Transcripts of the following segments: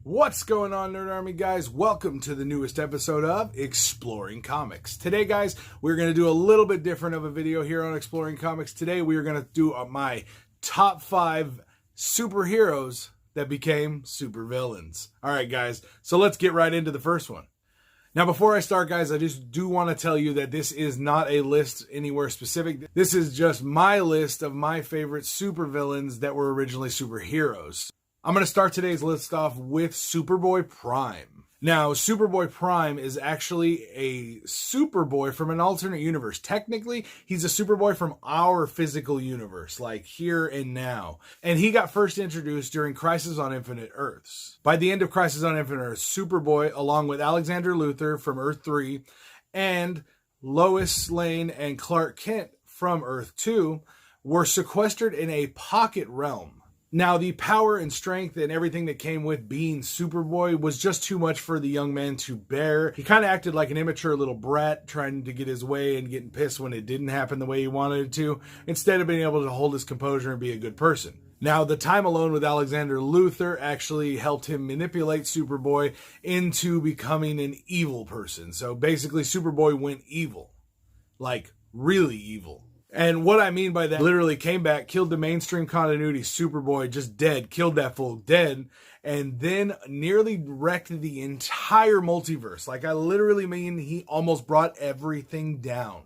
What's going on, Nerd Army guys? Welcome to the newest episode of Exploring Comics. Today, guys, we're going to do a little bit different of a video here on Exploring Comics. Today, we are going to do my top 5 superheroes that became supervillains. All right, guys, so let's get right into the first one. Now, before I start, guys, I just do want to tell you that this is not a list anywhere specific. This is just my list of my favorite supervillains that were originally superheroes. I'm going to start today's list off with Superboy Prime. Now, Superboy Prime is actually a Superboy from an alternate universe. Technically, he's a Superboy from our physical universe, like here and now. And he got first introduced during Crisis on Infinite Earths. By the end of Crisis on Infinite Earths, Superboy, along with Alexander Luthor from Earth 3, and Lois Lane and Clark Kent from Earth 2, were sequestered in a pocket realm. Now, the power and strength and everything that came with being Superboy was just too much for the young man to bear. He kind of acted like an immature little brat trying to get his way and getting pissed when it didn't happen the way he wanted it to, instead of being able to hold his composure and be a good person. Now, the time alone with Alexander Luthor actually helped him manipulate Superboy into becoming an evil person. So basically, Superboy went evil. Like, really evil. And what I mean by that, literally came back, killed the mainstream continuity Superboy, just dead, killed that fool, dead, and then nearly wrecked the entire multiverse. Like, I literally mean he almost brought everything down.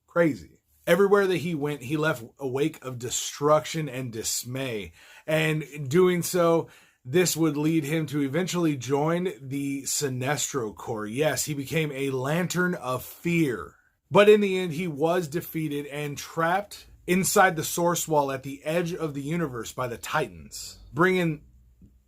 Crazy. Everywhere that he went, he left a wake of destruction and dismay. And in doing so, this would lead him to eventually join the Sinestro Corps. Yes, he became a Lantern of Fear. But in the end, he was defeated and trapped inside the Source Wall at the edge of the universe by the Titans, bringing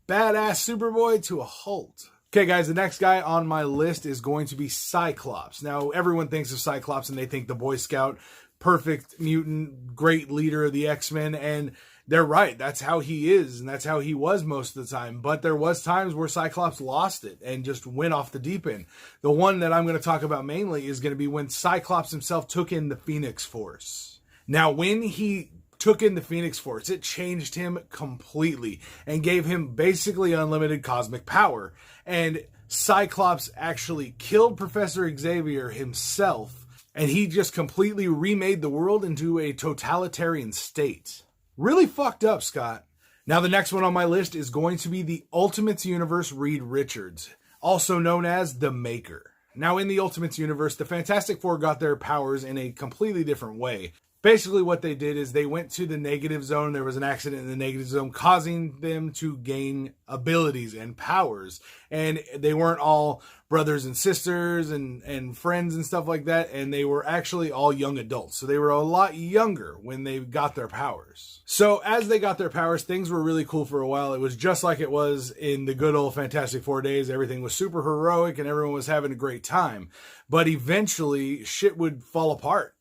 badass Superboy to a halt. Okay, guys, the next guy on my list is going to be Cyclops. Now, everyone thinks of Cyclops and they think the Boy Scout, perfect mutant, great leader of the X-Men, and they're right. That's how he is, and that's how he was most of the time. But there was times where Cyclops lost it and just went off the deep end. The one that I'm going to talk about mainly is going to be when Cyclops himself took in the Phoenix Force. Now, when he took in the Phoenix Force, it changed him completely and gave him basically unlimited cosmic power. And Cyclops actually killed Professor Xavier himself, and he just completely remade the world into a totalitarian state. Really fucked up, Scott. Now, the next one on my list is going to be the Ultimates Universe Reed Richards, also known as the Maker. Now, in the Ultimates Universe, the Fantastic Four got their powers in a completely different way. Basically, what they did is they went to the negative zone. There was an accident in the negative zone, causing them to gain abilities and powers. And they weren't all brothers and sisters and friends and stuff like that. And they were actually all young adults. So they were a lot younger when they got their powers. So as they got their powers, things were really cool for a while. It was just like it was in the good old Fantastic Four days. Everything was super heroic and everyone was having a great time. But eventually, shit would fall apart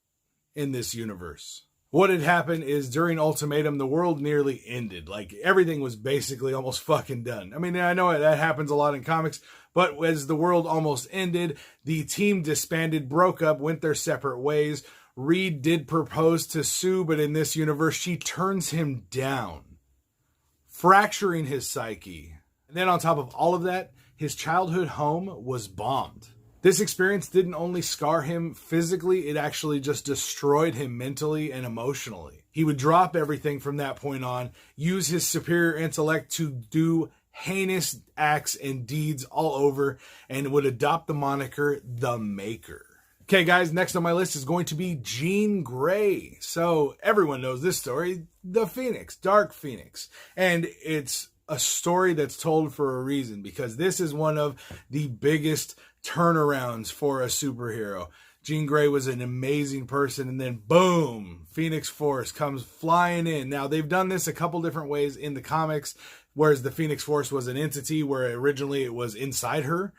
in this universe. What had happened is during Ultimatum, the world nearly ended. Like, everything was basically almost fucking done. I mean, I know that happens a lot in comics, but as the world almost ended, the team disbanded, broke up, went their separate ways. Reed did propose to Sue, but in this universe, she turns him down, fracturing his psyche. And then on top of all of that, his childhood home was bombed. This experience didn't only scar him physically, it actually just destroyed him mentally and emotionally. He would drop everything from that point on, use his superior intellect to do heinous acts and deeds all over, and would adopt the moniker The Maker. Okay, guys, next on my list is going to be Jean Grey. So everyone knows this story, the Phoenix, Dark Phoenix. And it's a story that's told for a reason, because this is one of the biggest turnarounds for a superhero. Jean Grey was an amazing person, and then boom, Phoenix Force comes flying in. Now, they've done this a couple different ways in the comics, whereas the Phoenix Force was an entity where originally it was inside her.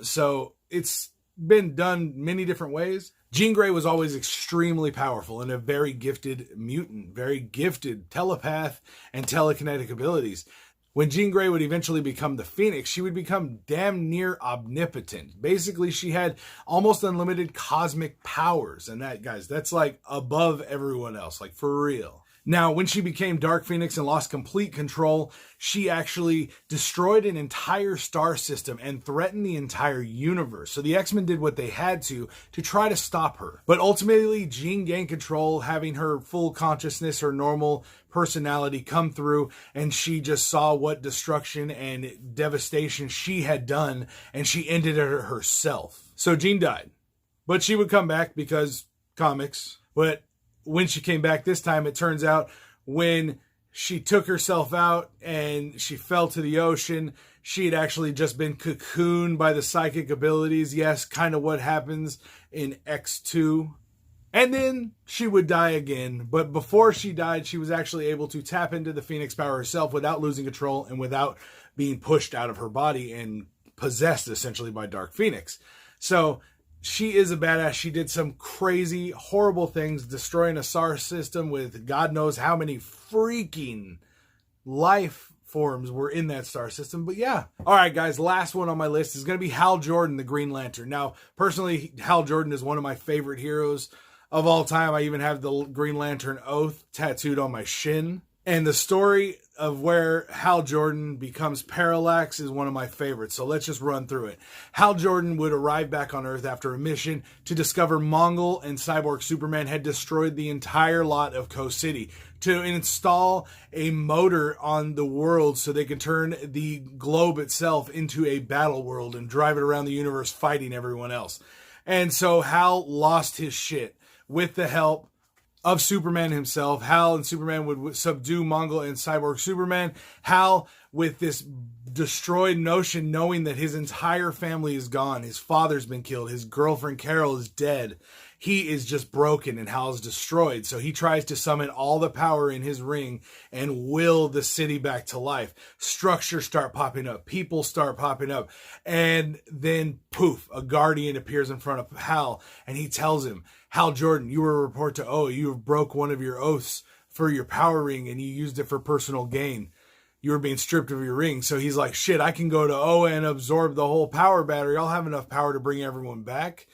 So it's been done many different ways. Jean Grey was always extremely powerful and a very gifted mutant, very gifted telepath and telekinetic abilities. When Jean Grey would eventually become the Phoenix, she would become damn near omnipotent. Basically, she had almost unlimited cosmic powers. And that, guys, that's like above everyone else, like for real. Now, when she became Dark Phoenix and lost complete control, she actually destroyed an entire star system and threatened the entire universe. So the X-Men did what they had to try to stop her. But ultimately, Jean gained control, having her full consciousness, her normal personality come through, and she just saw what destruction and devastation she had done, and she ended it herself. So Jean died. But she would come back because comics. But when she came back this time, it turns out when she took herself out and she fell to the ocean, she had actually just been cocooned by the psychic abilities. Yes, kind of what happens in X2. And then she would die again. But before she died, she was actually able to tap into the Phoenix power herself without losing control and without being pushed out of her body and possessed essentially by Dark Phoenix. So she is a badass. She did some crazy, horrible things, destroying a star system with God knows how many freaking life forms were in that star system. But yeah. All right, guys, last one on my list is going to be Hal Jordan, the Green Lantern. Now, personally, Hal Jordan is one of my favorite heroes of all time. I even have the Green Lantern oath tattooed on my shin. And the story of where Hal Jordan becomes Parallax is one of my favorites. So let's just run through it. Hal Jordan would arrive back on Earth after a mission to discover Mongol and Cyborg Superman had destroyed the entire lot of Coast City to install a motor on the world so they can turn the globe itself into a battle world and drive it around the universe fighting everyone else. And so Hal lost his shit with the help of Superman himself. Hal and Superman would subdue Mongol and Cyborg Superman. Hal, with this destroyed notion, knowing that his entire family is gone, his father's been killed, his girlfriend Carol is dead, he is just broken and Hal's destroyed. So he tries to summon all the power in his ring and will the city back to life. Structures start popping up. People start popping up. And then, poof, a Guardian appears in front of Hal and he tells him, Hal Jordan, you were a report to Oa. You have broke one of your oaths for your power ring and you used it for personal gain. You were being stripped of your ring. So he's like, shit, I can go to Oa and absorb the whole power battery. I'll have enough power to bring everyone back.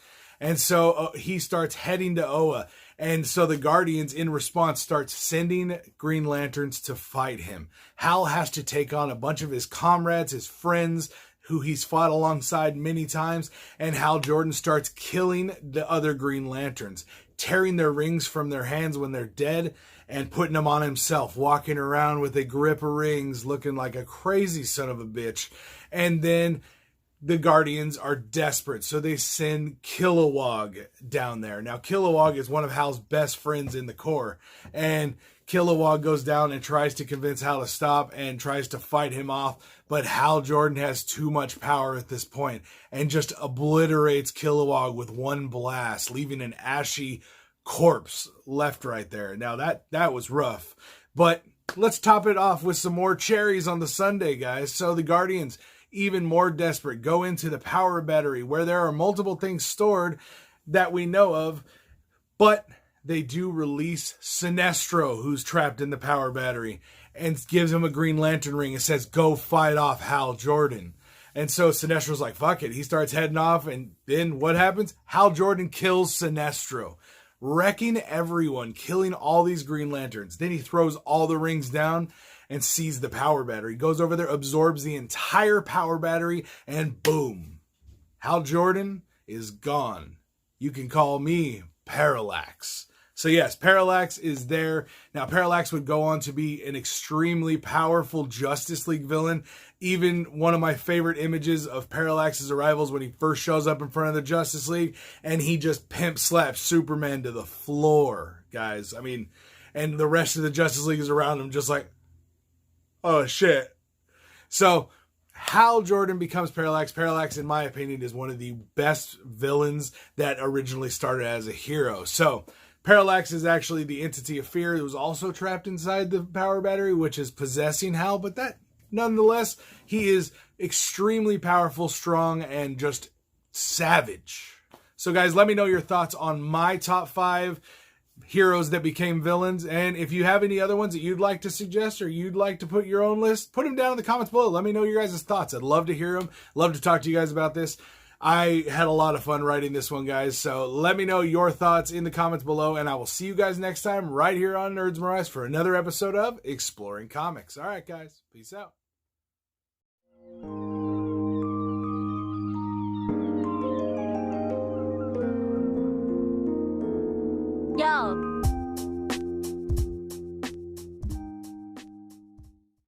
And so he starts heading to Oa. And so the Guardians, in response, start sending Green Lanterns to fight him. Hal has to take on a bunch of his comrades, his friends, who he's fought alongside many times. And Hal Jordan starts killing the other Green Lanterns, tearing their rings from their hands when they're dead and putting them on himself, walking around with a grip of rings, looking like a crazy son of a bitch. And then the Guardians are desperate, so they send Kilowog down there. Now, Kilowog is one of Hal's best friends in the Corps, and Kilowog goes down and tries to convince Hal to stop and tries to fight him off, but Hal Jordan has too much power at this point and just obliterates Kilowog with one blast, leaving an ashy corpse left right there. Now, that was rough, but let's top it off with some more cherries on the sundae, guys. So the Guardians, even more desperate, go into the power battery where there are multiple things stored that we know of, but they do release Sinestro, who's trapped in the power battery, and gives him a Green Lantern ring and says, go fight off Hal Jordan. And so Sinestro's like, fuck it. He starts heading off, and then what happens? Hal Jordan kills Sinestro, wrecking everyone, killing all these Green Lanterns. Then he throws all the rings down and sees the power battery, goes over there, absorbs the entire power battery, and boom, Hal Jordan is gone. You can call me Parallax. So yes, Parallax is there. Now, Parallax would go on to be an extremely powerful Justice League villain. Even one of my favorite images of Parallax's arrivals when he first shows up in front of the Justice League, and he just pimp slaps Superman to the floor, guys. I mean, and the rest of the Justice League is around him just like, oh, shit. So Hal Jordan becomes Parallax. Parallax, in my opinion, is one of the best villains that originally started as a hero. So Parallax is actually the entity of fear that was also trapped inside the power battery, which is possessing Hal. But that, nonetheless, he is extremely powerful, strong, and just savage. So, guys, let me know your thoughts on my top 5 heroes that became villains, and if you have any other ones that you'd like to suggest or you'd like to put your own list, put them down in the comments below. Let me know your guys' thoughts. I'd love to hear them. Love to talk to you guys about this. I had a lot of fun writing this one, guys. So let me know your thoughts in the comments below, and I will see you guys next time right here on Nerds Morais for another episode of Exploring Comics. All right, guys. Peace out. Yo.